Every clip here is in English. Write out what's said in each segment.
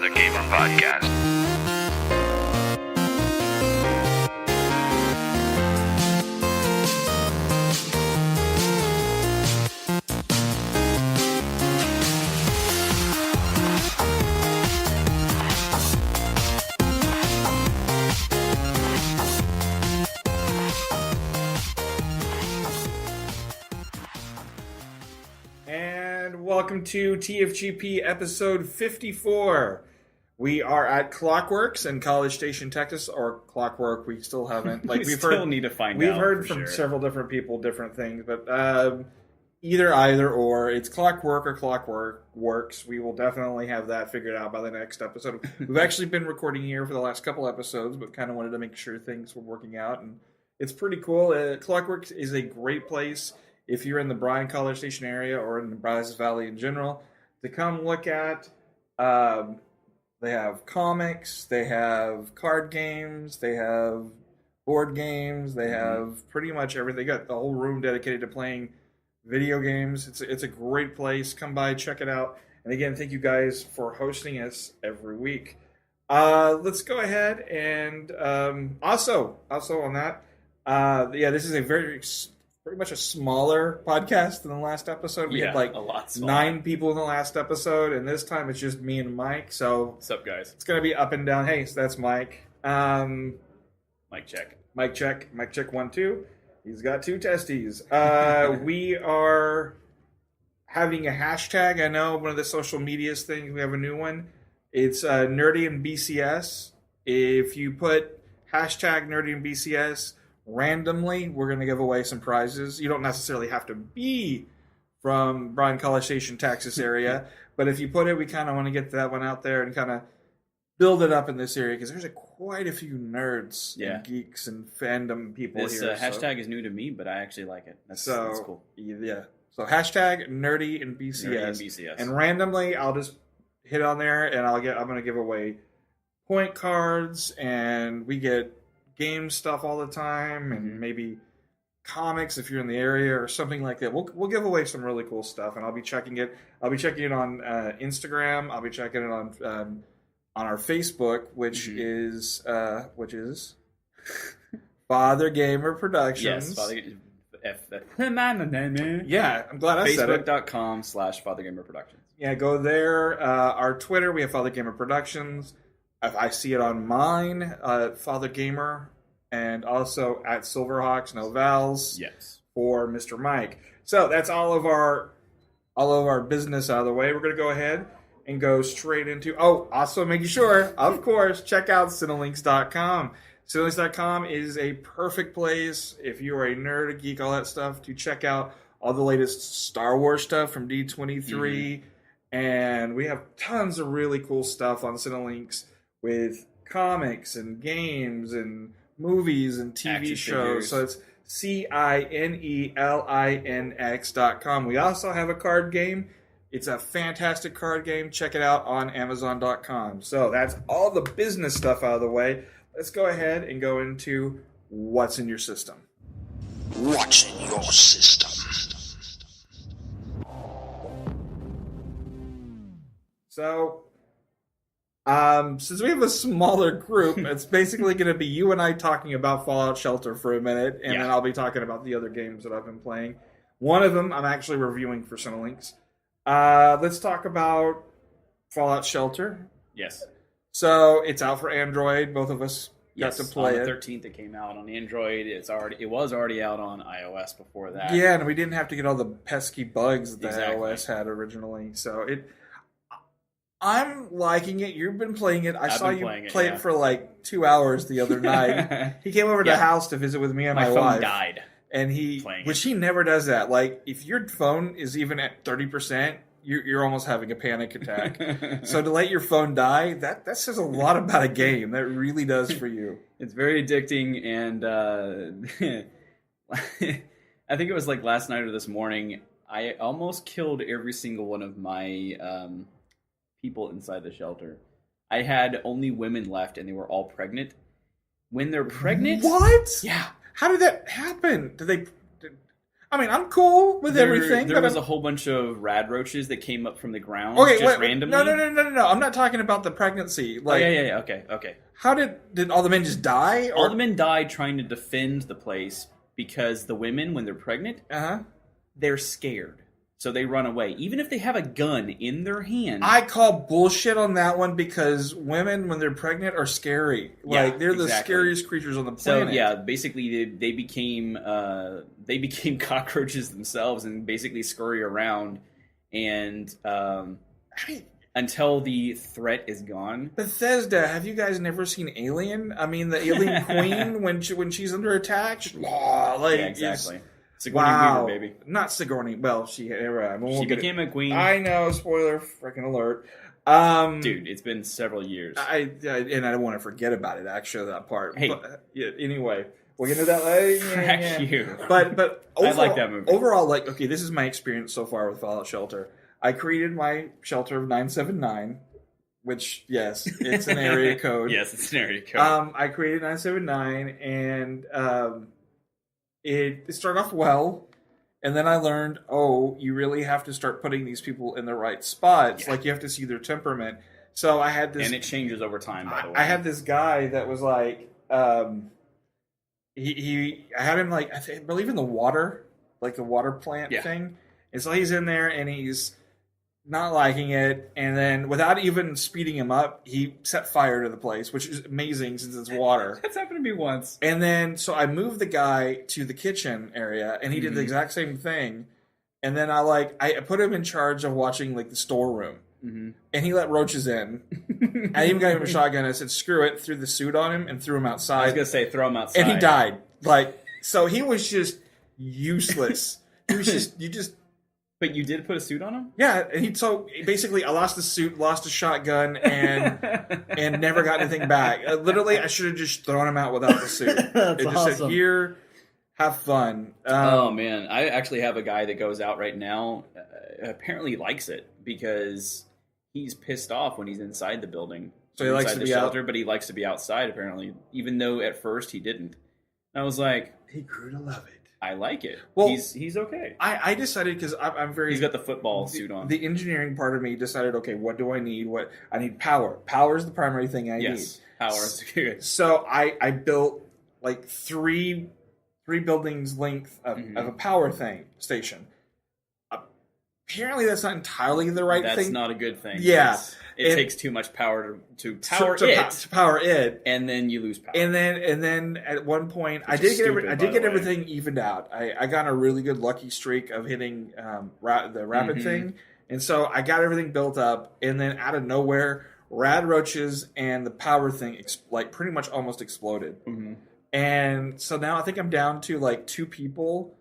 Fathergamer podcast. Welcome to TFGP episode 54. We are at Clockworks in College Station, Texas, or Clockwork. We still haven't. Like we've need to find out. We've heard from several different people different things, but either or. It's Clockwork or Clockwork Works. We will definitely have that figured out by the next episode. We've actually been recording here for the last couple episodes, but kind of wanted to make sure things were working out, and it's pretty cool. Clockworks is a great place if you're in the Bryan College Station area or in the Brazos Valley in general, to come look at. They have comics, they have card games, they have board games, they have pretty much everything. They got the whole room dedicated to playing video games. It's a great place. Come by, check it out. And again, thank you guys for hosting us every week. Let's go ahead and also on that, this is a pretty much a smaller podcast than the last episode. We had like a lot 9 people in the last episode, and this time it's just me and Mike. So what's up, guys? It's going to be up and down. Hey, so that's Mike. Mic check. Mic check. Mic check 1, 2. He's got 2 testes. We are having a hashtag. I know one of the social medias things. We have a new one. It's Nerdy and BCS. If you put hashtag Nerdy and BCS randomly, we're going to give away some prizes. You don't necessarily have to be from Bryan College Station, Texas area, but if you put it, we kind of want to get that one out there and kind of build it up in this area, because there's quite a few nerds and geeks and fandom people here. This hashtag is new to me, but I actually like it. That's cool. Yeah. So hashtag Nerdy and BCS. And randomly, I'll just hit on there, and I'm going to give away point cards, and we get game stuff all the time, and maybe comics if you're in the area or something like that. We'll give away some really cool stuff, and I'll be checking it. I'll be checking it on Instagram. I'll be checking it on our Facebook, which is Fathergamer Productions. Yes, yeah, I'm glad I said it. Facebook.com/Fathergamer Productions. Yeah, go there. Our Twitter, we have Fathergamer Productions. If I see it on mine, Fathergamer, and also at Silverhawks, no vowels. Yes. For Mr. Mike. So that's all of our business out of the way. We're going to go ahead and go straight into. Oh, also making sure, of course, check out Cinelinks.com. Cinelinks.com is a perfect place if you are a nerd, a geek, all that stuff, to check out all the latest Star Wars stuff from D23, and we have tons of really cool stuff on Cinelinks, with comics and games and movies and TV action shows. figures. So it's Cinelinx.com. We also have a card game. It's a fantastic card game. Check it out on Amazon.com. So that's all the business stuff out of the way. Let's go ahead and go into what's in your system. What's in your system? So since we have a smaller group, it's basically going to be you and I talking about Fallout Shelter for a minute, and then I'll be talking about the other games that I've been playing. One of them I'm actually reviewing for Cinelinks. Let's talk about Fallout Shelter. Yes. So it's out for Android. Both of us got to play on the it. 13th it came out on Android. It was already out on iOS before that. Yeah, and we didn't have to get all the pesky bugs that the iOS had originally. So I'm liking it. You've been playing it. I saw you play it for like 2 hours the other night. He came over to the house to visit with me and my wife. My phone died. And he never does that. Like, if your phone is even at 30%, you're almost having a panic attack. So to let your phone die, that says a lot about a game. That really does for you. It's very addicting, and I think it was like last night or this morning, I almost killed every single one of my people inside the shelter. I had only women left, and they were all pregnant. When they're pregnant... What? Yeah. How did that happen? I mean, I'm cool with everything. There but was a whole bunch of rad roaches that came up from the ground okay, just wait, randomly. No. I'm not talking about the pregnancy. Like, yeah. Okay. How did all the men just die? Or? All the men died trying to defend the place because the women, when they're pregnant, they're scared. So they run away. Even if they have a gun in their hand. I call bullshit on that one because women, when they're pregnant, are scary. Like, they're the scariest creatures on the planet. So, yeah, basically they became cockroaches themselves and basically scurry around. And until the threat is gone. Bethesda, have you guys never seen Alien? I mean, the Alien Queen, when she's under attack, like, yeah, exactly. Sigourney Weaver, baby. Not Sigourney. Well, she became a queen. I know. Spoiler freaking alert. Dude, it's been several years. And I don't want to forget about it. Actually, that part. Hey, but, yeah, anyway, we'll get into that later. You. But overall, I like that movie. Overall, like, okay, this is my experience so far with Fallout Shelter. I created my shelter of 979, which, yes, it's an area code. Yes, it's an area code. I created 979, and it started off well, and then I learned, you really have to start putting these people in the right spots. Yeah. Like, you have to see their temperament. So I had this... And it changes over time, by the way. I had this guy that was like... I had him, like, I believe in the water, like the water plant thing. And so he's in there, and he's not liking it, and then without even speeding him up, he set fire to the place, which is amazing since it's water. That's happened to me once. And then, so I moved the guy to the kitchen area, and he did the exact same thing. And then I put him in charge of watching, like, the storeroom. Mm-hmm. And he let roaches in. I even got him a shotgun. I said, screw it, threw the suit on him, and threw him outside. I was going to say, throw him outside. And he died. Like, so he was just useless. He was just... But you did put a suit on him? Yeah, and basically I lost the suit, lost a shotgun, and never got anything back. Literally, I should have just thrown him out without the suit. That's just awesome. said, here, have fun. Oh man, I actually have a guy that goes out right now. Apparently likes it because he's pissed off when he's inside the building. So he likes to be shelter, out, but he likes to be outside. Apparently, even though at first he didn't. And I was like, he grew to love it. I like it. Well, he's okay. I decided because I'm very. He's got the football suit on. The engineering part of me decided, okay, what do I need? I need power. Power is the primary thing I need. Yes, power is good. So I built like three buildings length of a power station. Apparently, that's not entirely the right thing. That's not a good thing. Yeah. It takes too much power to power it, and then you lose power. And then at one point, I did get everything evened out. I got a really good lucky streak of hitting the rapid thing, and so I got everything built up. And then out of nowhere, rad roaches and the power thing pretty much almost exploded. Mm-hmm. And so now I think I'm down to like 2 people.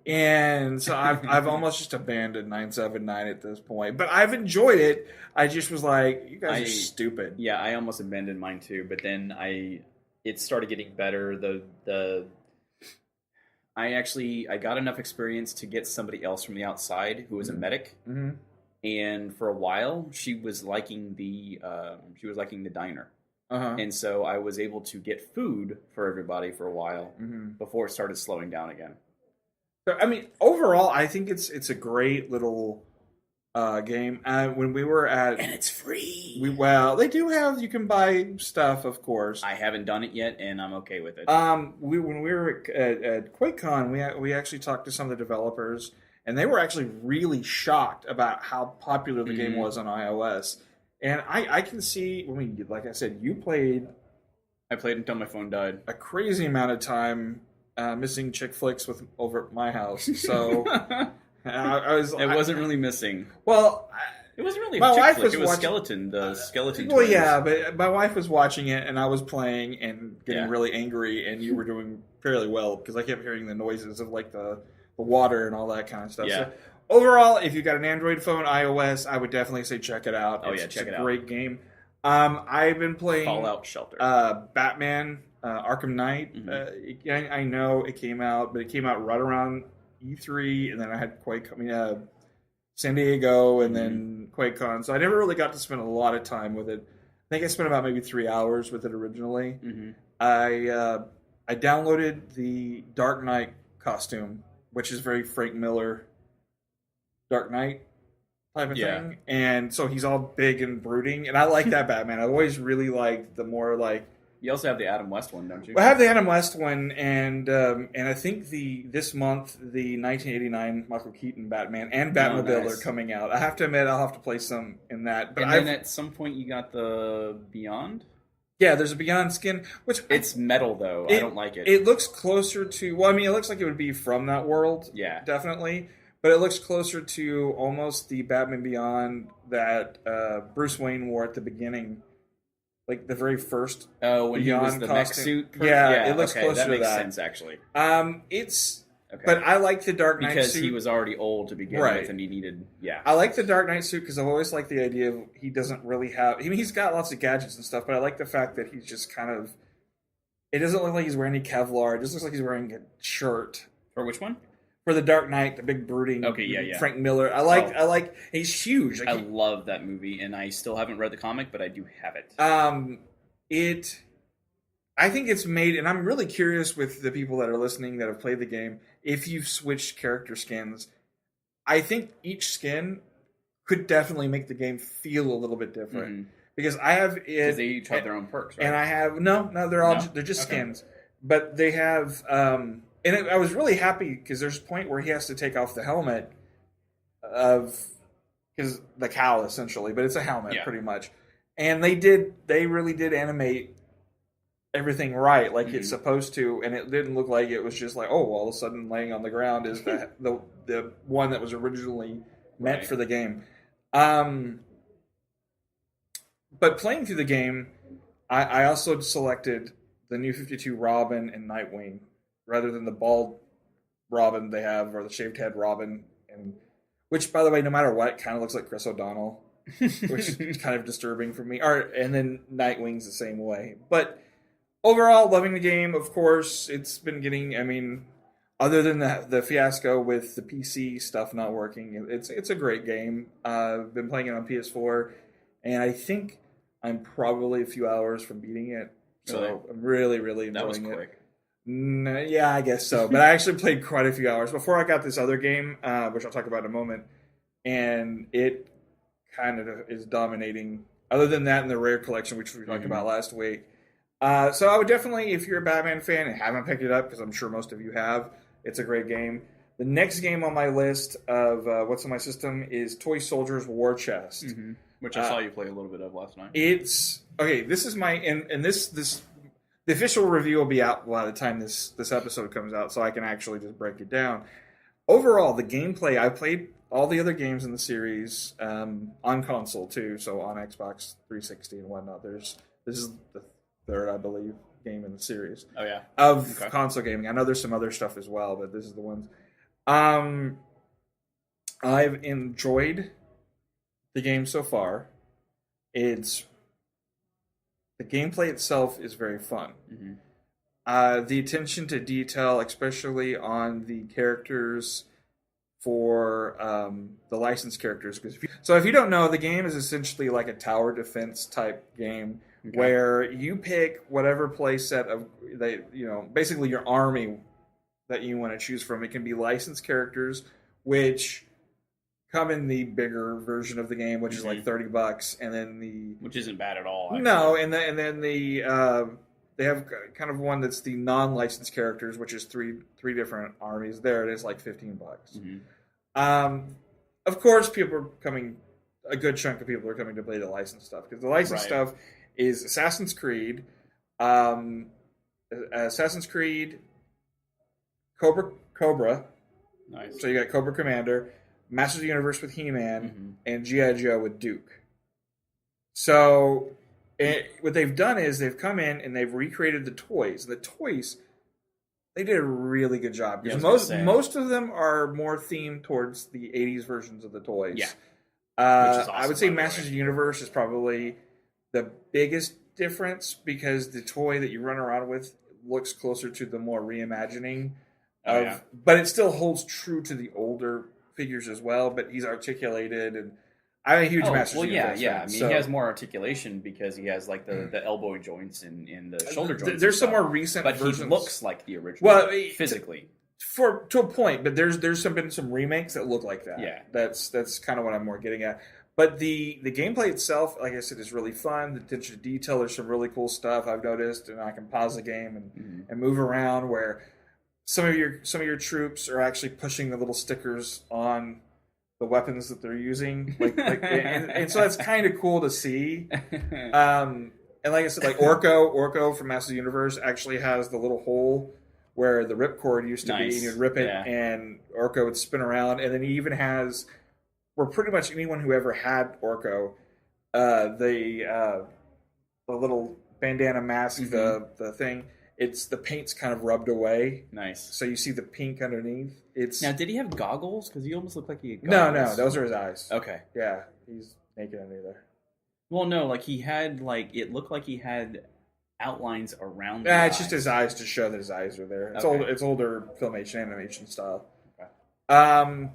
And so I've almost just abandoned 979 at this point. But I've enjoyed it. I just was like, you guys are stupid. Yeah, I almost abandoned mine too. But then it started getting better. I got enough experience to get somebody else from the outside who was a medic. Mm-hmm. And for a while, she was liking the diner. Uh-huh. And so I was able to get food for everybody for a while before it started slowing down again. I mean, overall, I think it's a great little game. When we were at... And it's free! They do have... You can buy stuff, of course. I haven't done it yet, and I'm okay with it. When we were at QuakeCon, we actually talked to some of the developers, and they were actually really shocked about how popular the game was on iOS. And I can see... I mean, like I said, you played... I played until my phone died. A crazy amount of time... missing chick flicks over at my house, so It wasn't really missing. Well, it wasn't really. My wife flick. was It was watching, skeleton. The skeleton. Well, twins. yeah, but my wife was watching it, and I was playing and getting really angry, and you were doing fairly well because I kept hearing the noises of like the water and all that kind of stuff. Yeah. So, overall, if you've got an Android phone, iOS, I would definitely say check it out. It's a great game. I've been playing Fallout Shelter, Batman. Arkham Knight. I know it came out, but it came out right around E3, and then I had San Diego, and then QuakeCon. So I never really got to spend a lot of time with it. I think I spent about maybe 3 hours with it originally. I I downloaded the Dark Knight costume, which is very Frank Miller Dark Knight type of thing. And so he's all big and brooding. And I like that Batman. I always really liked the more like... You also have the Adam West one, don't you? Well, I have the Adam West one, and I think this month, the 1989 Michael Keaton Batman and Batmobile are coming out. I have to admit, I'll have to play some in that. But then at some point you got the Beyond? Yeah, there's a Beyond skin, which... It's metal, though. I don't like it. It looks closer to... Well, I mean, it looks like it would be from that world. Yeah. Definitely. But it looks closer to almost the Batman Beyond that Bruce Wayne wore at the beginning. Like the very first when Beyond he was the costume. mech suit? Yeah, it looks closer to that. That makes sense, actually. It's... Okay. But I like the Dark Knight because suit. he was already old to begin with, and he needed... Yeah. I like the Dark Knight suit because I've always liked the idea of he doesn't really have... I mean, he's got lots of gadgets and stuff, but I like the fact that he's just kind of... It doesn't look like he's wearing any Kevlar. It just looks like he's wearing a shirt. For which one? For the Dark Knight, the big brooding Frank Miller. I like... He's huge. I love that movie, and I still haven't read the comic, but I do have it. I think it's made... And I'm really curious with the people that are listening that have played the game... If you've switched character skins, I think each skin could definitely make the game feel a little bit different. Mm-hmm. Because I have it... Because they each have their own perks, right? And I have... No, they're just skins. But they have... I was really happy because there's a point where he has to take off the helmet because the cowl, essentially. But it's a helmet, pretty much. And they really did animate everything right, like it's supposed to, and it didn't look like it was just like, oh, all of a sudden laying on the ground is the one that was originally meant for the game. But playing through the game, I also selected the New 52 Robin and Nightwing rather than the bald Robin they have, or the shaved head Robin, and which, by the way, no matter what, kind of looks like Chris O'Donnell, which is kind of disturbing for me. And then Nightwing's the same way, but. Overall, loving the game, of course. It's been getting, I mean, other than the fiasco with the PC stuff not working, it's a great game. I've been playing it on PS4, and I think I'm probably a few hours from beating it. So really? I'm really, really enjoying it. That was quick. Yeah, I guess so. But I actually played quite a few hours before I got this other game, which I'll talk about in a moment, and it kind of is dominating. Other than that, in the Rare Collection, which we talked about last week. So I would definitely, if you're a Batman fan and haven't picked it up, because I'm sure most of you have, it's a great game. The next game on my list of what's on my system is Toy Soldiers War Chest. Mm-hmm. Which I saw you play a little bit of last night. It's, okay, this is my, and this the official review will be out by the time this episode comes out, so I can actually just break it down. Overall, the gameplay, I played all the other games in the series on console too, so on Xbox 360 and whatnot. This is the third, I believe, game in the series. Oh, yeah. Of console gaming. I know there's some other stuff as well, but this is the ones. I've enjoyed the game so far. The gameplay itself is very fun. Mm-hmm. The attention to detail, especially on the characters for the licensed characters. So if you don't know, the game is essentially like a tower defense type game. Okay. Where you pick whatever play set of basically your army that you want to choose from. It can be licensed characters, which come in the bigger version of the game, which is like $30, and then which isn't bad at all. Actually. No, and then they have kind of one that's the non-licensed characters, which is three different armies. There it is, like $15. Mm-hmm. Of course, a good chunk of people are coming to play the licensed stuff because the licensed stuff is Assassin's Creed, Cobra, nice. So you got Cobra Commander, Masters of the Universe with He-Man, and G.I. Joe with Duke. So what they've done is they've come in and they've recreated the toys. The toys, they did a really good job because most of them are more themed towards the 80s versions of the toys. Yeah, awesome, I would say Masters of the Universe is probably the biggest difference because the toy that you run around with looks closer to the more reimagining but it still holds true to the older figures as well, but he's articulated and I'm a huge Masters Universe yeah. fan, I mean, so he has more articulation because he has like the elbow joints and the shoulder joints. There's some more recent but versions. He looks like the original. Well, physically. To a point, but there's been some remakes that look like that. Yeah. That's kind of what I'm more getting at. But the gameplay itself, like I said, is really fun. The attention to detail, there's some really cool stuff I've noticed, and I can pause the game and move around where some of your troops are actually pushing the little stickers on the weapons that they're using, and so that's kind of cool to see. And like I said, like Orko from Masters Universe actually has the little hole where the ripcord used to be, and you'd rip it, and Orko would spin around, and then he even has. Where pretty much anyone who ever had Orko, the little bandana mask, the thing, the paint's kind of rubbed away. Nice. So you see the pink underneath. Now, did he have goggles? Because he almost looked like he had goggles. No, those are his eyes. Okay. Yeah, he's naked under there. Well, no, like he had, it looked like he had outlines around the it's just his eyes to show that his eyes are there. It's older filmation, animation style. Okay.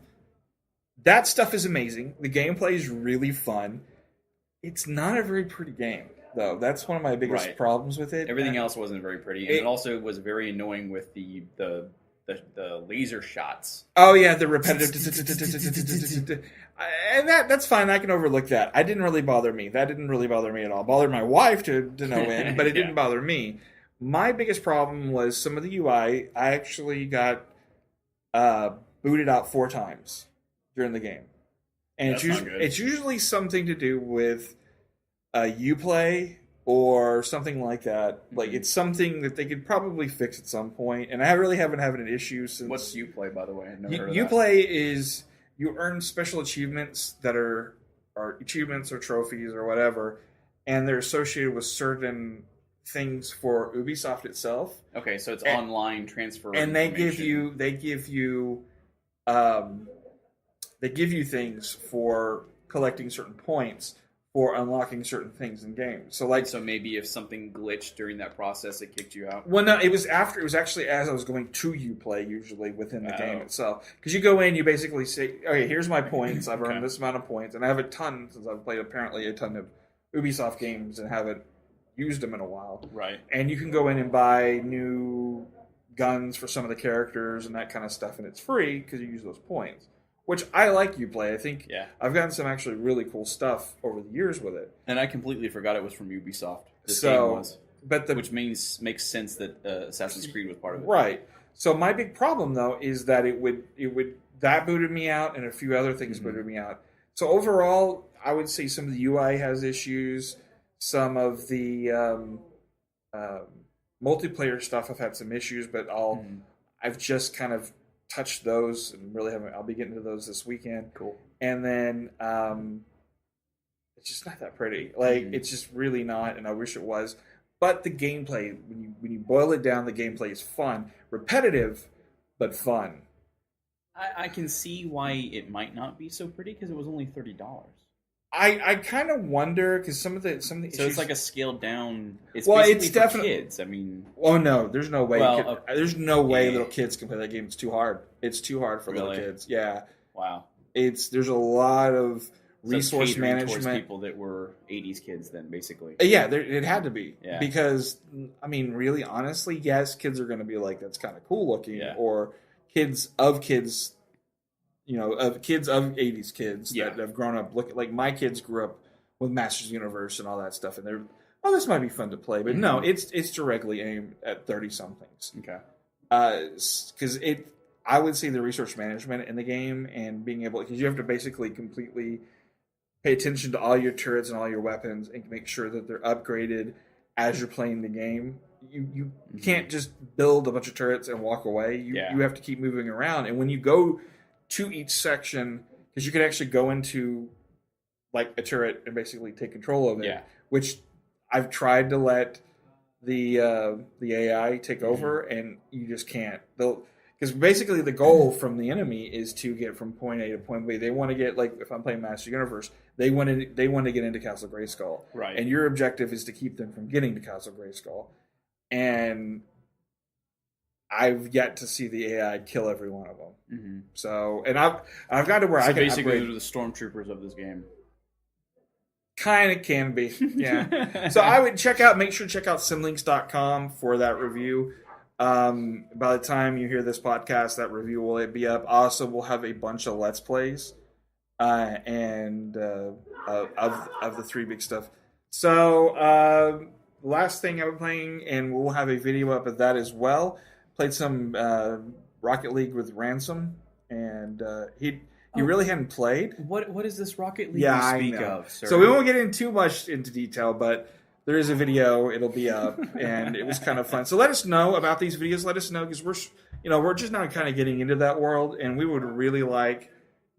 That stuff is amazing. The gameplay is really fun. It's not a very pretty game, though. That's one of my biggest problems with it. Everything else wasn't very pretty, and it also was very annoying with the laser shots. Oh yeah, the repetitive. And that's fine. I can overlook that. I didn't really bother me. That didn't really bother me at all. It bothered my wife to no end, but it didn't bother me. My biggest problem was some of the UI. I actually got booted out 4 times during the game, and it's usually something to do with Uplay or something like that. Like it's something that they could probably fix at some point, and I really haven't had an issue since. What's Uplay, by the way? I've never heard of Uplay is you earn special achievements that are achievements or trophies or whatever, and they're associated with certain things for Ubisoft itself. Okay, so it's online transfer, and they give you things for collecting certain points for unlocking certain things in games. So maybe if something glitched during that process, it kicked you out. Well, no, it was after. It was actually as I was going to Uplay, usually within the game itself, because you go in, you basically say, "Okay, here's my points. I've earned this amount of points, and I have a ton since I've played apparently a ton of Ubisoft games and haven't used them in a while." Right. And you can go in and buy new guns for some of the characters and that kind of stuff, and it's free because you use those points. Which I like Uplay. I think I've gotten some actually really cool stuff over the years with it. And I completely forgot it was from Ubisoft. Which makes sense that Assassin's Creed was part of it. Right. So my big problem though is that it would that booted me out, and a few other things booted me out. So overall, I would say some of the UI has issues. Some of the multiplayer stuff I've had some issues, but I've just kind of touched those and really haven't. I'll be getting to those this weekend. Cool. And then it's just not that pretty. It's just really not, and I wish it was. But the gameplay, when you boil it down, the gameplay is fun, repetitive, but fun. I can see why it might not be so pretty because it was only $30. I kind of wonder because some of the issues, so it's like a scaled down. It's definitely kids. I mean, oh no, there's no way. There's no way little kids can play that game. It's too hard. It's too hard for little kids. Yeah. Wow. There's a lot of resource management towards people that were 80s kids. Then basically. Yeah, it had to be. Yeah. Because I mean, really, honestly, yes, kids are going to be like, that's kind of cool looking, or kids of kids. Of kids of 80s kids that have grown up. Like my kids grew up with Masters Universe and all that stuff, and they're, this might be fun to play, but no, it's directly aimed at 30-somethings. Okay. Because I would say the resource management in the game and being able, because you have to basically completely pay attention to all your turrets and all your weapons and make sure that they're upgraded as you're playing the game. You can't just build a bunch of turrets and walk away. You have to keep moving around, and when you go to each section, because you can actually go into like a turret and basically take control of it, which I've tried to let the AI take over, and you just can't. Because basically the goal from the enemy is to get from point A to point B. They want to get, like if I'm playing Master Universe, they want to get into Castle Grayskull, right? And your objective is to keep them from getting to Castle Grayskull, and I've yet to see the AI kill every one of them. Mm-hmm. So, and I've got to where I can basically upgrade. they're the stormtroopers of this game. Kind of can be, yeah. So I would make sure to check out simlinks.com for that review. By the time you hear this podcast, that review will be up. Also, we'll have a bunch of Let's Plays and of the 3 big stuff. So, last thing I've been playing, and we'll have a video up of that as well. Played some Rocket League with Ransom, and he really hadn't played. What is this Rocket League you speak of, sir? So we won't get too much into detail, but there is a video. It'll be up, and it was kind of fun. So let us know about these videos. Let us know, because we're just now kind of getting into that world, and we would really like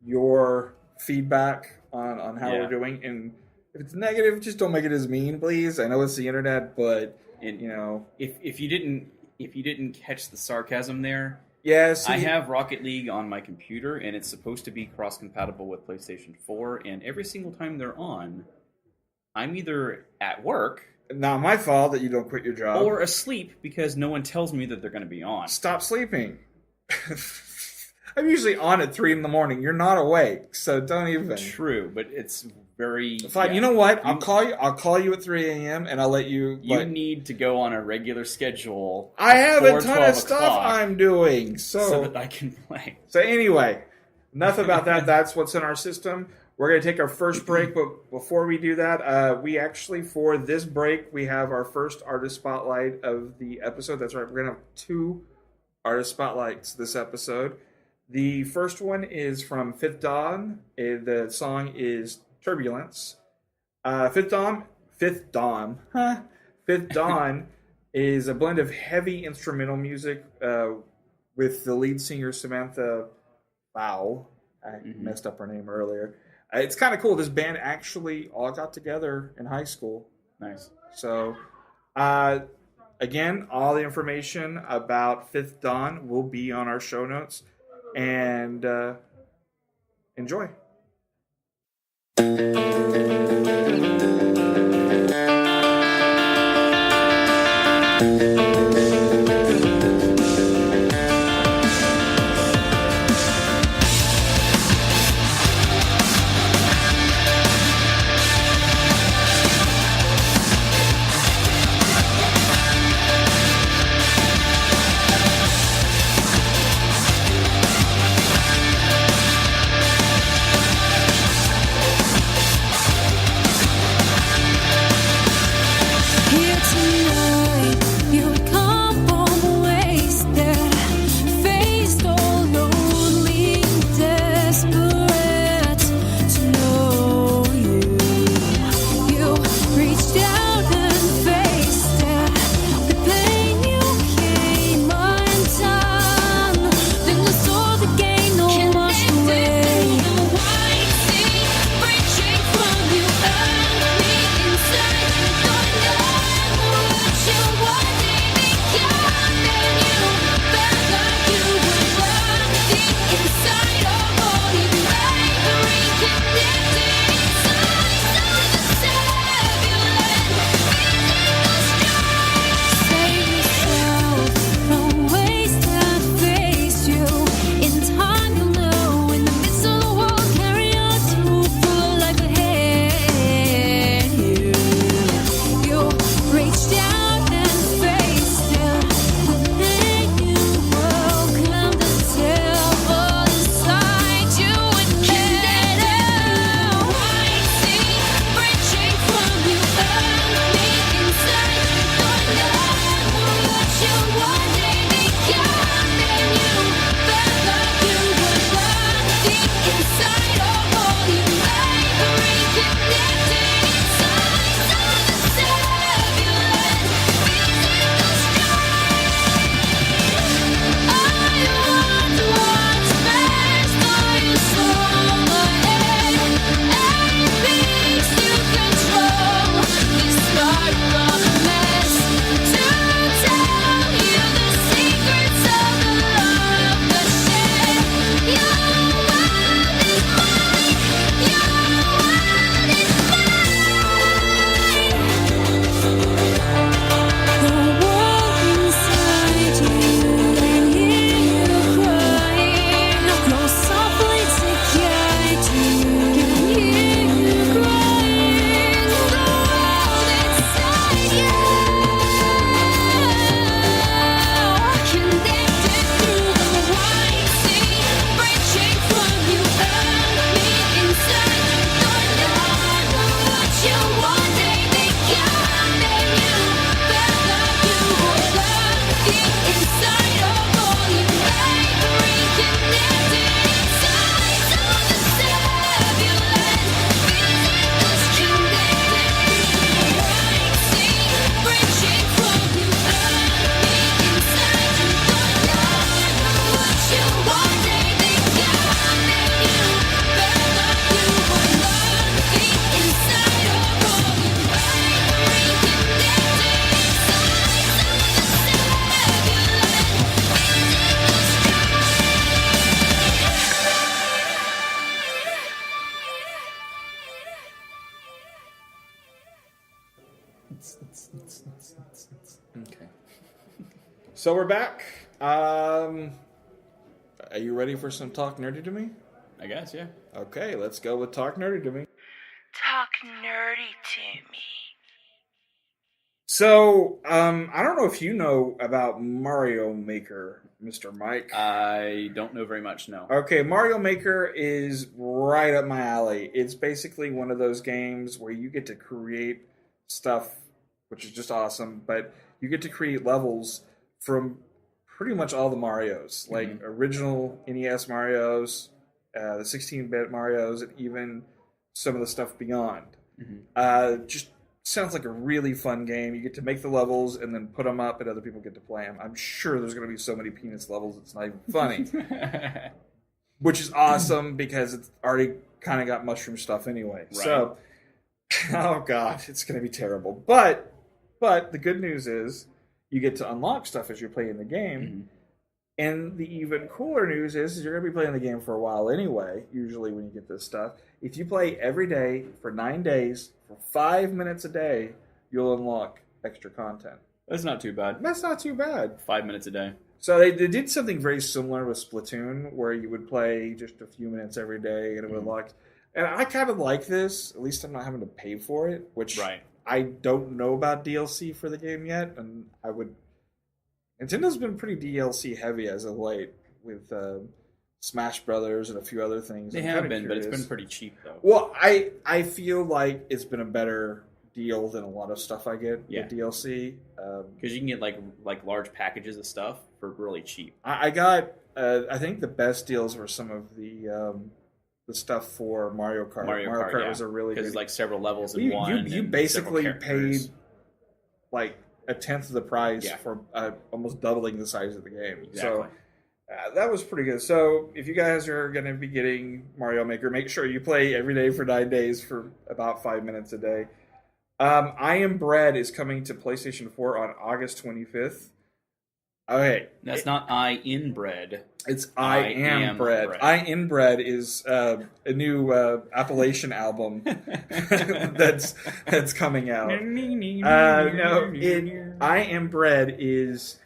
your feedback on how we're doing. And if it's negative, just don't make it as mean, please. I know it's the internet, but if you didn't catch the sarcasm there. Yes, I have Rocket League on my computer, and it's supposed to be cross-compatible with PlayStation 4, and every single time they're on, I'm either at work... Not my fault that you don't quit your job. Or asleep, because no one tells me that they're going to be on. Stop sleeping. I'm usually on at 3 in the morning. You're not awake, so don't even... True, but it's very... Fine, you know what? I'll call you at 3 a.m. and I'll let you... You need to go on a regular schedule. I have a ton of stuff I'm doing, so that I can play. So anyway, enough about that. That's what's in our system. We're going to take our first break, but before we do that, we actually, for this break, we have our first artist spotlight of the episode. That's right, we're going to have 2 artist spotlights this episode. The first one is from Fifth Dawn. The song is Turbulence. Fifth Dawn is a blend of heavy instrumental music with the lead singer Samantha Fowl. I messed up her name earlier. It's kind of cool. This band actually all got together in high school. Nice. So, again, all the information about Fifth Dawn will be on our show notes. And enjoy. Okay. So we're back. Are you ready for some Talk Nerdy to Me? I guess, yeah. Okay, let's go with Talk Nerdy to Me. Talk nerdy to me. So, I don't know if you know about Mario Maker, Mr. Mike. I don't know very much, no. Okay, Mario Maker is right up my alley. It's basically one of those games where you get to create stuff, which is just awesome, but you get to create levels from pretty much all the Marios, like original NES Marios, the 16-bit Marios, and even some of the stuff beyond. Just sounds like a really fun game. You get to make the levels and then put them up, and other people get to play them. I'm sure there's going to be so many Peanuts levels, it's not even funny. Which is awesome because it's already kind of got mushroom stuff anyway. Right. So, oh god, it's going to be terrible. But the good news is you get to unlock stuff as you're playing the game. And the even cooler news is you're going to be playing the game for a while anyway, usually when you get this stuff. If you play every day for 9 days, for 5 minutes a day, you'll unlock extra content. That's not too bad. That's not too bad. 5 minutes a day. So they did something very similar with Splatoon, where you would play just a few minutes every day, and it would unlock. And I kind of like this. At least I'm not having to pay for it, which I don't know about DLC for the game yet, and I would... Nintendo's been pretty DLC heavy as of late with Smash Brothers and a few other things. They have been, but it's been pretty cheap though. Well, I feel like it's been a better deal than a lot of stuff I get with DLC. Because you can get like large packages of stuff for really cheap. I got I think the best deals were some of the stuff for Mario Kart. Mario Kart was a really good... because it's like several levels in one. You basically paid like a tenth of the price for almost doubling the size of the game. Exactly. So that was pretty good. So if you guys are going to be getting Mario Maker, make sure you play every day for 9 days for about 5 minutes a day. I Am Bread is coming to PlayStation 4 on August 25th. Okay. That's not I in bread. It's I am bread. I in bread is a new Appalachian album that's coming out. I am bread is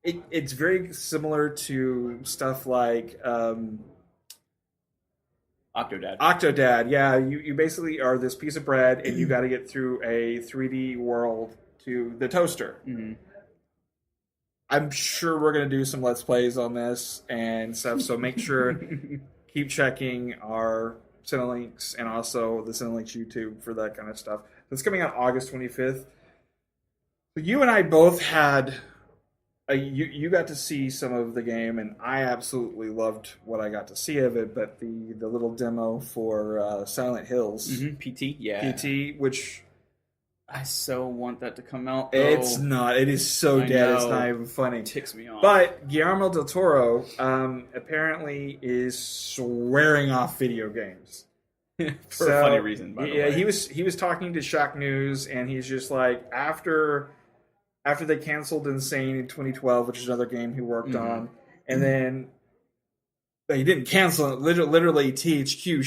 it's very similar to stuff like Octodad. Octodad, yeah. You basically are this piece of bread, and you got to get through a 3D world to the toaster. I'm sure we're going to do some Let's Plays on this and stuff, so make sure, keep checking our Cinelinks and also the Cinelinks YouTube for that kind of stuff. It's coming out August 25th. You and I both had... You got to see some of the game, and I absolutely loved what I got to see of it, but the little demo for Silent Hills... PT, yeah. PT, which... I so want that to come out, though. It's not. It is so dead. It's not even funny. It ticks me off. But Guillermo del Toro apparently is swearing off video games. For a funny reason, by the way. Yeah, he was talking to Shock News, and he's just like, after they canceled Insane in 2012, which is another game he worked on, and then he didn't cancel it. Literally, THQ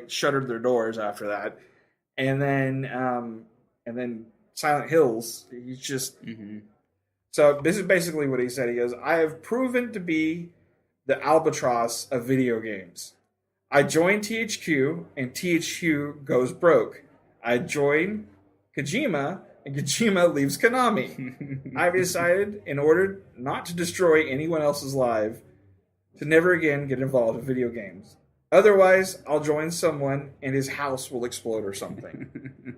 shuttered their doors after that. And then Silent Hills, he's just... So this is basically what he said. He goes, I have proven to be the albatross of video games. I joined THQ, and THQ goes broke. I join Kojima, and Kojima leaves Konami. I've decided, in order not to destroy anyone else's life, to never again get involved in video games. Otherwise, I'll join someone and his house will explode or something.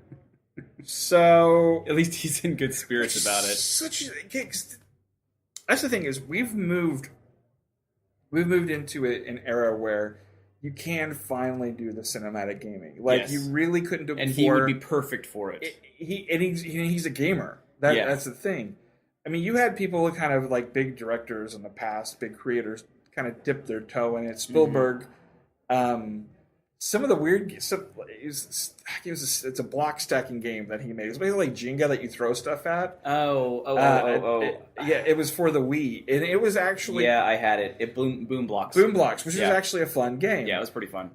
So... At least he's in good spirits about it. That's the thing is, we've moved into an era where you can finally do the cinematic gaming. Like, you really couldn't do it and before. And he would be perfect for it. He's a gamer. That's the thing. I mean, you had people kind of like big directors in the past, big creators, kind of dip their toe in it. Spielberg... some of the weird stuff, it's a block stacking game that he made. It's basically like Jenga that you throw stuff at. Yeah, it was for the Wii, and it was actually... Yeah, I had it. It Boom Blocks. Boom Blocks, which is actually a fun game. Yeah, it was pretty fun.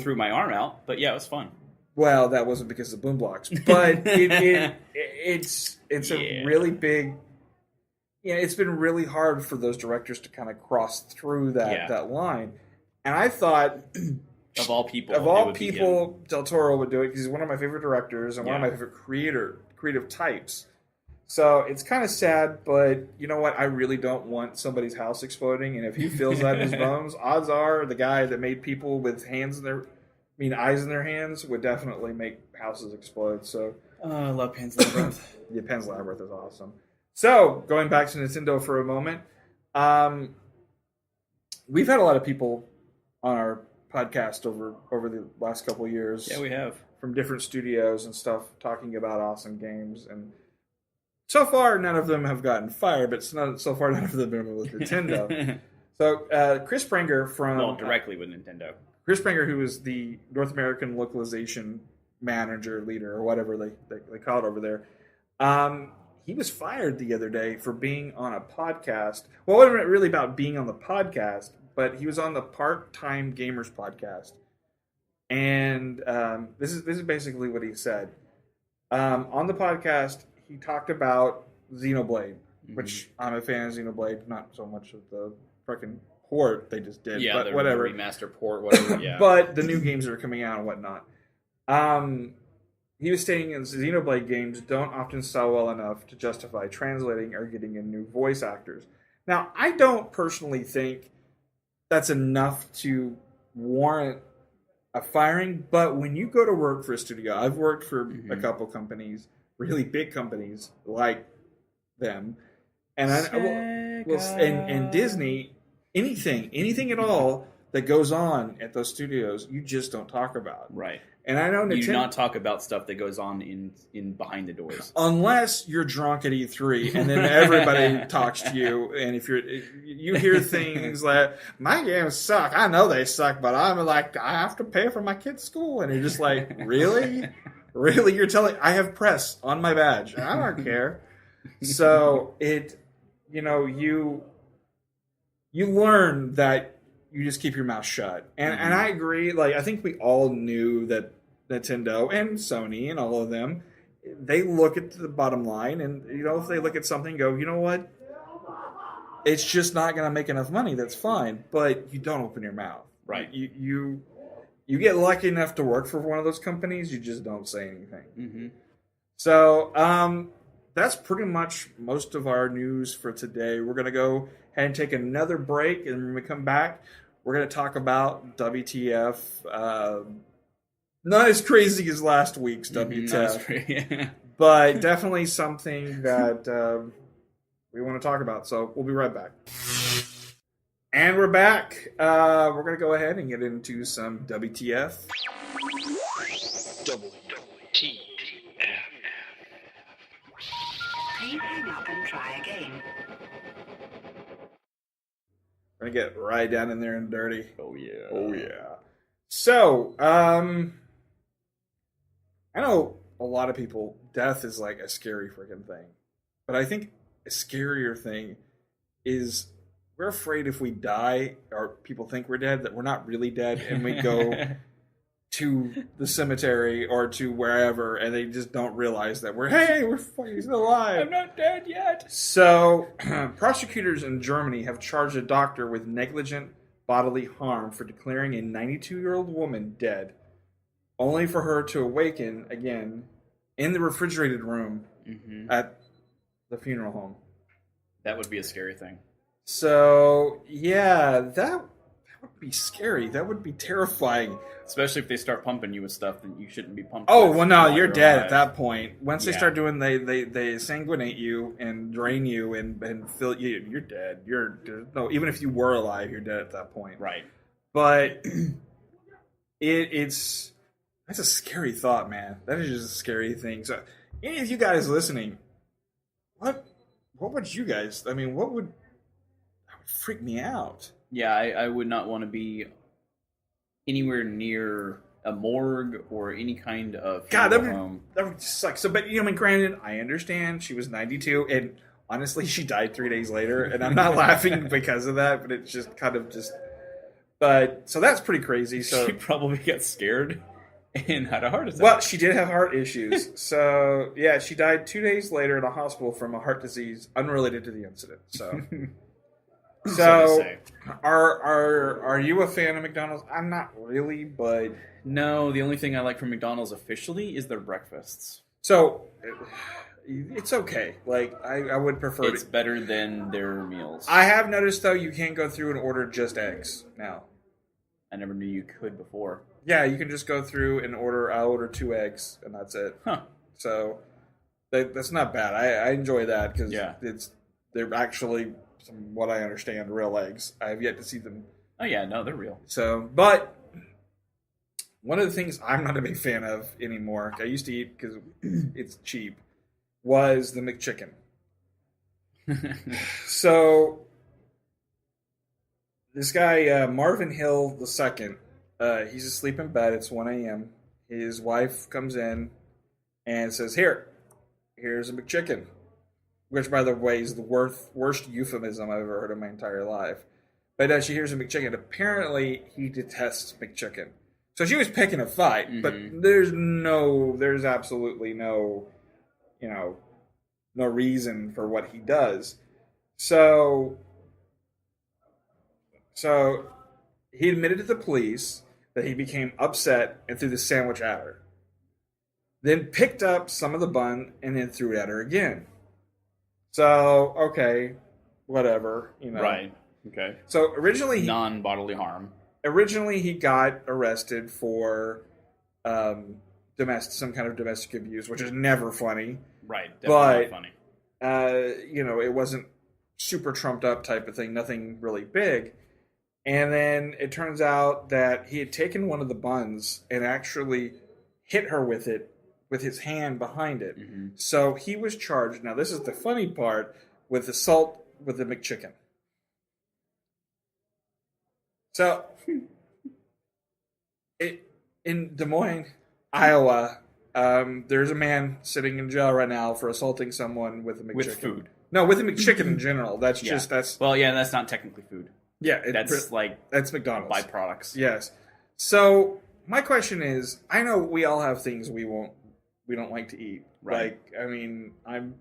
Threw my arm out, but yeah, it was fun. Well, that wasn't because of boom blocks, but it's a really big. Yeah, it's been really hard for those directors to kind of cross through that line, and I thought of all people, Del Toro would do it because he's one of my favorite directors and one of my favorite creative types. So it's kind of sad, but you know what? I really don't want somebody's house exploding, and if he feels that in his bones, odds are the guy that made people with eyes in their hands would definitely make houses explode. So I love Pan's Labyrinth. Yeah, Pan's Labyrinth is awesome. So going back to Nintendo for a moment, we've had a lot of people on our podcast over the last couple of years. Yeah, we have. From different studios and stuff, talking about awesome games, and so far, none of them have gotten fired, but so far none of them have been with Nintendo. So, Chris Sprenger from... directly with Nintendo. Chris Sprenger, who is the North American localization manager, leader, or whatever they call it over there, he was fired the other day for being on a podcast. Well, it wasn't really about being on the podcast, but he was on the Part-Time Gamers podcast. And this is basically what he said. On the podcast... He talked about Xenoblade, which I'm a fan of Xenoblade, not so much of the freaking port they just did, but whatever. Remaster port, whatever, yeah. But the new games that are coming out and whatnot. He was stating that Xenoblade games don't often sell well enough to justify translating or getting in new voice actors. Now, I don't personally think that's enough to warrant a firing, but when you go to work for a studio, I've worked for a couple companies, really big companies like them, and and Disney, anything at all that goes on at those studios, you just don't talk about. Right. And I know Nintendo, you do not talk about stuff that goes on in behind the doors, unless you're drunk at E3, and then everybody talks to you. And if you hear things like, "My games suck," I know they suck, but I'm like, I have to pay for my kid's school, and you're just like, really. Really? You're telling... I have press on my badge. I don't care. So, you learn that you just keep your mouth shut. And I agree. Like, I think we all knew that Nintendo and Sony and all of them, they look at the bottom line. And, if they look at something and go, you know what? It's just not going to make enough money. That's fine. But you don't open your mouth. Right. You get lucky enough to work for one of those companies, you just don't say anything. Mm-hmm. So that's pretty much most of our news for today. We're going to go ahead and take another break, and when we come back, we're going to talk about WTF. Not as crazy as last week's WTF, but definitely something that we want to talk about. So we'll be right back. And we're back. We're going to go ahead and get into some WTF. WTF. Please hang up and try again. We're going to get right down in there and dirty. Oh, yeah. Oh, yeah. So, I know a lot of people, death is like a scary freaking thing. But I think a scarier thing is... we're afraid if we die, or people think we're dead, that we're not really dead, and we go to the cemetery or to wherever, and they just don't realize that we're fucking still alive. I'm not dead yet. So, prosecutors in Germany have charged a doctor with negligent bodily harm for declaring a 92-year-old woman dead, only for her to awaken again in the refrigerated room at the funeral home. That would be a scary thing. So, yeah, that would be scary. That would be terrifying. Especially if they start pumping you with stuff that you shouldn't be pumped Oh, with well, no, you're dead alive. at that point. Once they start doing, they sanguinate you and drain you and fill you, you're dead. No, even if you were alive, you're dead at that point. Right. But that's a scary thought, man. That is just a scary thing. So, any of you guys listening, what would you guys, what would freak me out? Yeah, I would not want to be anywhere near a morgue or any kind of home. That would suck. So, but granted, I understand she was 92, and honestly, she died 3 days later, and I'm not laughing because of that, but it's just kind of just. But so that's pretty crazy. So she probably got scared And had a heart attack. Well, she did have heart issues. So, yeah, she died 2 days later in a hospital from a heart disease unrelated to the incident. So, are you a fan of McDonald's? I'm not really, but... No, the only thing I like from McDonald's officially is their breakfasts. So, it's okay. Like, I would prefer It's better than their meals. I have noticed, though, you can't go through and order just eggs now. I never knew you could before. Yeah, you can just go through and I'll order 2 eggs, and that's it. Huh. So, that's not bad. I enjoy that, because they're actually, from what I understand, real eggs. I have yet to see them. Oh, yeah, no, they're real. So, but... one of the things I'm not a big fan of anymore, I used to eat because it's cheap, was the McChicken. So, this guy, Marvin Hill II, he's asleep in bed. It's 1 a.m. His wife comes in and says, here's a McChicken. Which, by the way, is the worst euphemism I've ever heard in my entire life. But she hears a McChicken. Apparently, he detests McChicken. So she was picking a fight, but there's absolutely no reason for what he does. So he admitted to the police that he became upset and threw the sandwich at her. Then picked up some of the bun and then threw it at her again. So, okay, whatever, Right, okay. So originally... non-bodily harm. Originally, he got arrested for some kind of domestic abuse, which is never funny. Right, definitely not funny. It wasn't super trumped up type of thing, nothing really big. And then it turns out that he had taken one of the buns and actually hit her with it, with his hand behind it. Mm-hmm. So he was charged. Now, this is the funny part, with assault with the McChicken. So, in Des Moines, Iowa, there's a man sitting in jail right now for assaulting someone with a McChicken. With food. No, with a McChicken in general. That's that's... Well, yeah, that's not technically food. Yeah. That's McDonald's. Byproducts. Yes. So, my question is, I know we all have things we don't like to eat. Right. Like, I mean, I'm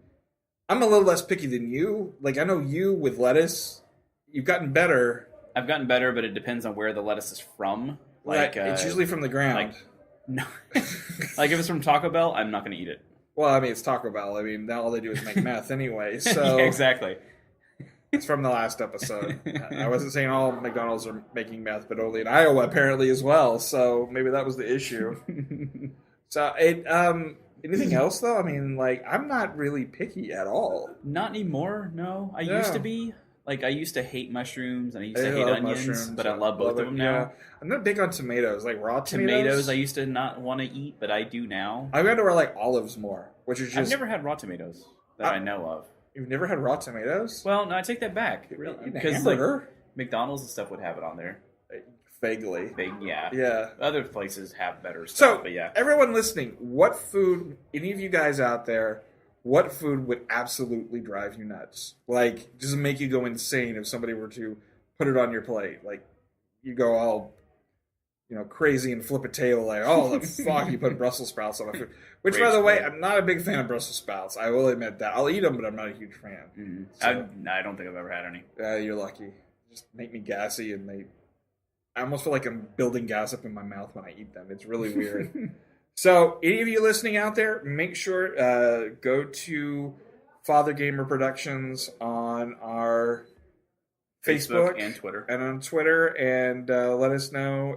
a little less picky than you. Like, I know you with lettuce, you've gotten better... I've gotten better, but it depends on where the lettuce is from. Like it's usually from the ground. No, like if it's from Taco Bell, I'm not going to eat it. Well, I mean, it's Taco Bell. I mean, all they do is make meth anyway. So yeah, exactly. It's from the last episode. I wasn't saying all McDonald's are making meth, but only in Iowa apparently as well. So maybe that was the issue. So anything else though? I mean, like, I'm not really picky at all. Not anymore. No, I used to be. Like, I used to hate mushrooms, and I used to hate onions, but I love both of them now. Yeah. I'm not big on tomatoes, like raw tomatoes. I used to not want to eat, but I do now. I've got to wear, like, olives more, which is just... I've never had raw tomatoes that I know of. You've never had raw tomatoes? Well, no, I take that back. Because, like, McDonald's and stuff would have it on there. Vaguely. Yeah. Yeah. Other places have better stuff, but yeah. Everyone listening, what food, any of you guys out there... what food would absolutely drive you nuts? Like, just make you go insane if somebody were to put it on your plate. Like, you go all, crazy and flip a table like, oh, the fuck, you put Brussels sprouts on my food. Which, by the way, I'm not a big fan of Brussels sprouts. I will admit that. I'll eat them, but I'm not a huge fan. Mm-hmm. So, I don't think I've ever had any. You're lucky. Just make me gassy, and I almost feel like I'm building gas up in my mouth when I eat them. It's really weird. So, any of you listening out there, make sure go to Fathergamer Productions on our Facebook and Twitter. And on Twitter, and let us know.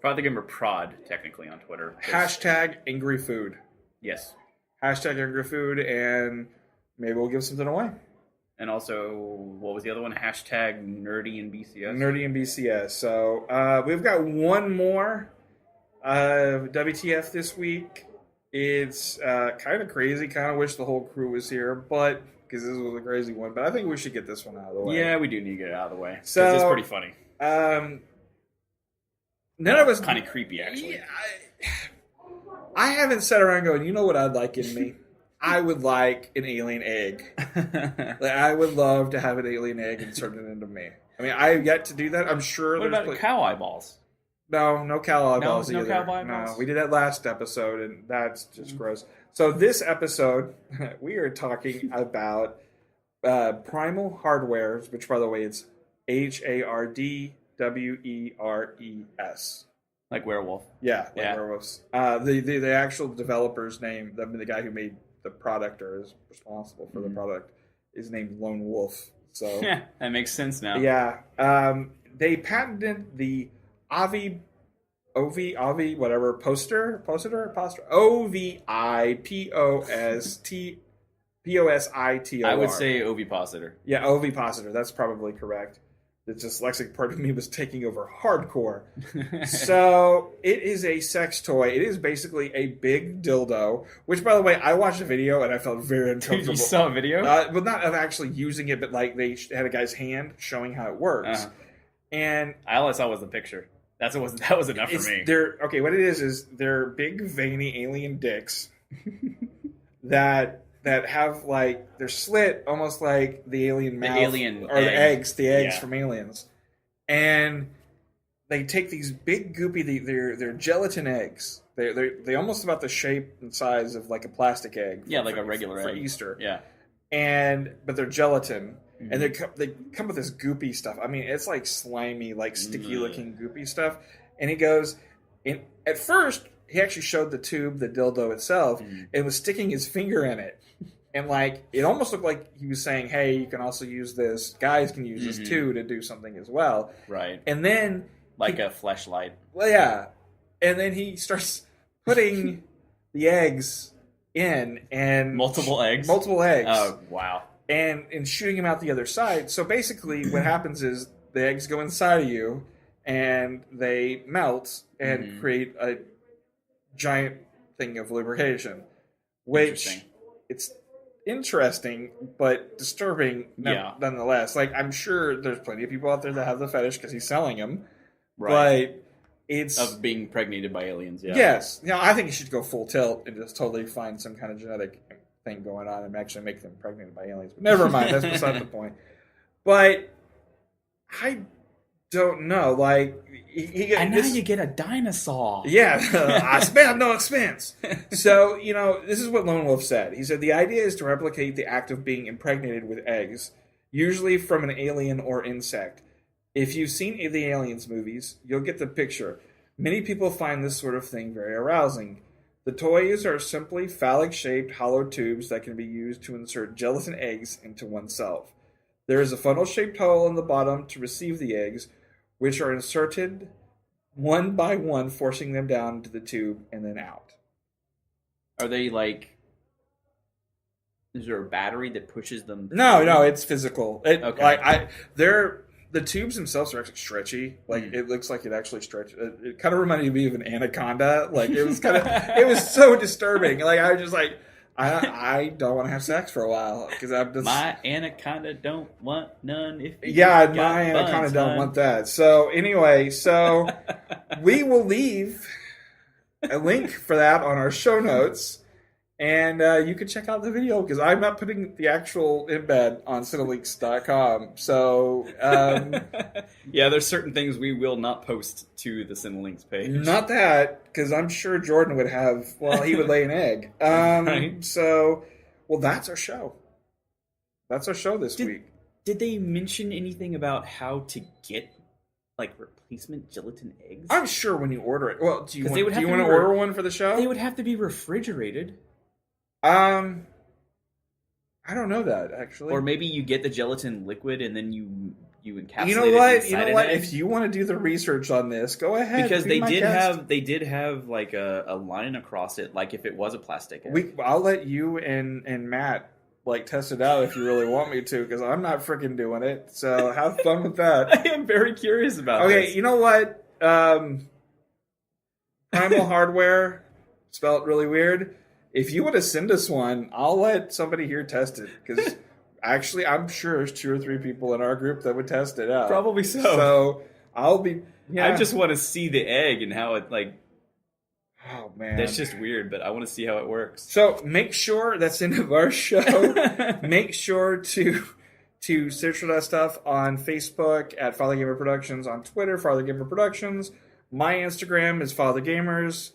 Fathergamer Prod, technically, on Twitter. Hashtag Angry Food. Yes. Hashtag Angry Food, and maybe we'll give something away. And also, what was the other one? Hashtag Nerdy and BCS. Nerdy and BCS. So, we've got one more... WTF this week. It's kind of crazy. Kind of wish the whole crew was here, but because this was a crazy one. But I think we should get this one out of the way. Yeah, we do need to get it out of the way. So it's pretty funny. None of us kind of creepy, actually. Yeah, I haven't sat around going, you know what I'd like in me? I would like an alien egg. I would love to have an alien egg inserted into me. I mean, I have yet to do that. I'm sure. What about cow eyeballs? No cow eyeballs no either. cow eyeballs? No, we did that last episode, and that's just gross. So this episode, we are talking about Primal Hardwares, which, by the way, it's HARDWERES. Like werewolf. Yeah, werewolves. The actual developer's name, the guy who made the product or is responsible for the product, is named Lone Wolf. So that makes sense now. Yeah. They patented the OVI, whatever, poster, OVIPOSITOR. I would say ovipositor. Yeah, ovipositor. That's probably correct. The dyslexic part of me was taking over hardcore. So it is a sex toy. It is basically a big dildo, which, by the way, I watched a video and I felt very uncomfortable. You saw a video? Well, not of actually using it, but like they had a guy's hand showing how it works. And I all I saw was the picture. That was enough for me. What it is they're big veiny alien dicks that have like they're slit almost like the alien mouth the eggs from Aliens, and they take these big goopy they're gelatin eggs. They almost about the shape and size of like a plastic egg. Like a regular egg for Easter. Yeah, but they're gelatin. Mm-hmm. And they come with this goopy stuff. I mean, it's like slimy, like sticky-looking goopy stuff. And he goes, at first, he actually showed the tube, the dildo itself, and was sticking his finger in it. And like, it almost looked like he was saying, hey, you can also use this. Guys can use this too to do something as well. Right. And then... Like a fleshlight. Well, yeah. And then he starts putting the eggs in and... Multiple eggs? Multiple eggs. Oh, wow. And shooting him out the other side. So basically what happens is the eggs go inside of you and they melt and create a giant thing of lubrication. Which it's interesting but disturbing nonetheless. Like, I'm sure there's plenty of people out there that have the fetish because he's selling them. Right. But it's... Of being impregnated by aliens, yeah. Yes. I think you should go full tilt and just totally find some kind of genetic thing going on and actually make them pregnant by aliens. But never mind, that's beside the point. But I don't know. Like, and now you get a dinosaur. Yeah, I spare no expense. So, this is what Lone Wolf said. He said, the idea is to replicate the act of being impregnated with eggs, usually from an alien or insect. If you've seen the Aliens movies, you'll get the picture. Many people find this sort of thing very arousing. The toys are simply phallic-shaped hollow tubes that can be used to insert gelatin eggs into oneself. There is a funnel-shaped hole in the bottom to receive the eggs, which are inserted one by one, forcing them down into the tube and then out. Are they like... Is there a battery that pushes them? No, it's physical. Okay. The tubes themselves are actually stretchy. Like, it looks like it actually stretches. It kind of reminded me of an anaconda. Like, it was it was so disturbing. Like, I was just like, I don't want to have sex for a while. Because I'm just... My anaconda don't want none. My anaconda don't want that. So, anyway, we will leave a link for that on our show notes. And you can check out the video, because I'm not putting the actual embed on Cineleaks.com. So, yeah, there's certain things we will not post to the Cinelinks page. Not that, because I'm sure Jordan would have, he would lay an egg. Right. So, that's our show. That's our show this week. Did they mention anything about how to get, like, replacement gelatin eggs? I'm sure when you order it. Well, do you want to order one for the show? They would have to be refrigerated. I don't know that, actually. Or maybe you get the gelatin liquid and then you encapsulate it. You know what? If you want to do the research on this, go ahead. Because they did have like a line across it, like if it was a plastic egg. I'll let you and Matt test it out if you really want me to, because I'm not freaking doing it. So have fun with that. I am very curious about this. Okay, you know what? Primal Hardware, spelled really weird. If you want to send us one, I'll let somebody here test it, because actually I'm sure there's 2 or 3 people in our group that would test it out. Probably so. So I'll be... Yeah. I just want to see the egg and how it, Oh, man. That's just weird, but I want to see how it works. So make sure, that's the end of our show. Make sure to search for that stuff on Facebook at Fathergamer Productions, on Twitter, Fathergamer Productions. My Instagram is Fathergamers.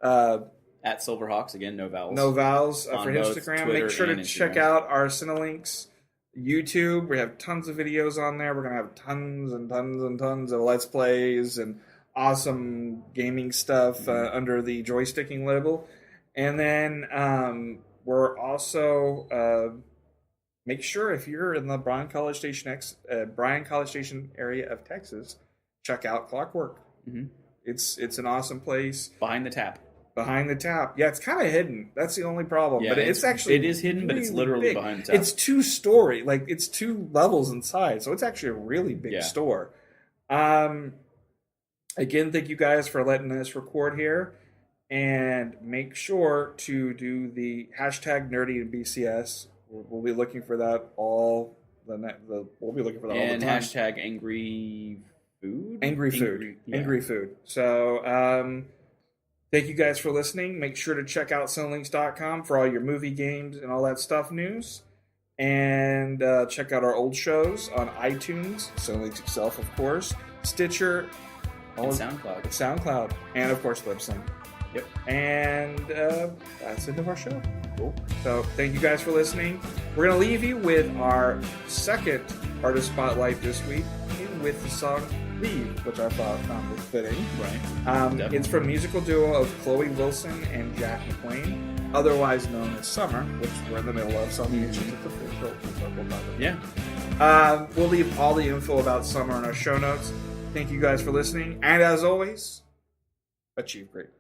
At Silverhawks, again, no vowels. No vowels On for both Instagram. Twitter Make sure to and check Instagram. out our Cinelinks YouTube. We have tons of videos on there. We're going to have tons and tons and tons of Let's Plays and awesome gaming stuff under the joysticking label. And then we're also... make sure if you're in the Bryan College Station area of Texas, check out Clockwork. Mm-hmm. It's an awesome place. Behind the tap. Behind the tap. Yeah, it's kind of hidden. That's the only problem. Yeah, but it's actually... It is hidden, but it's really literally big. behind the tap. It's 2-story. Like, it's 2 levels inside. So it's actually a really big store. Again, thank you guys for letting us record here. And make sure to do the hashtag nerdy and BCS. We'll be looking for that all we'll be looking for that all the And time. hashtag angry food? Angry food. Angry food. So, thank you guys for listening. Make sure to check out Cinelinks.com for all your movie, games, and all that stuff news. And check out our old shows on iTunes, Cinelinks itself, of course, Stitcher, And SoundCloud. SoundCloud, and of course Libsyn. Yep. And that's the end of our show. Cool. So thank you guys for listening. We're going to leave you with our second artist spotlight this week with the song Leave, which I thought was fitting. Right. It's from musical duo of Chloe Wilson and Jack McLean, otherwise known as Summer, which we're in the middle of, so Yeah. we'll leave all the info about Summer in our show notes. Thank you guys for listening, and as always, achieve greatness.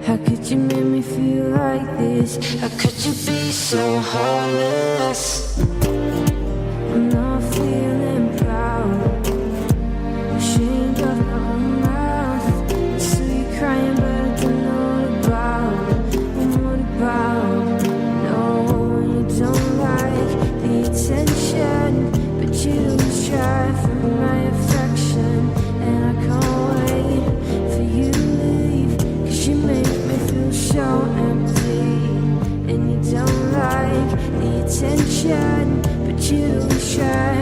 How could you make me feel like this? How could you be so heartless? I'm not feeling proud, ashamed of my own mouth. I see you crying, but I don't know what about. No, you don't like the attention, but you always try for my affection. And I can't wait for you to leave, 'cause you make me feel so empty. And you don't like the attention, but you always try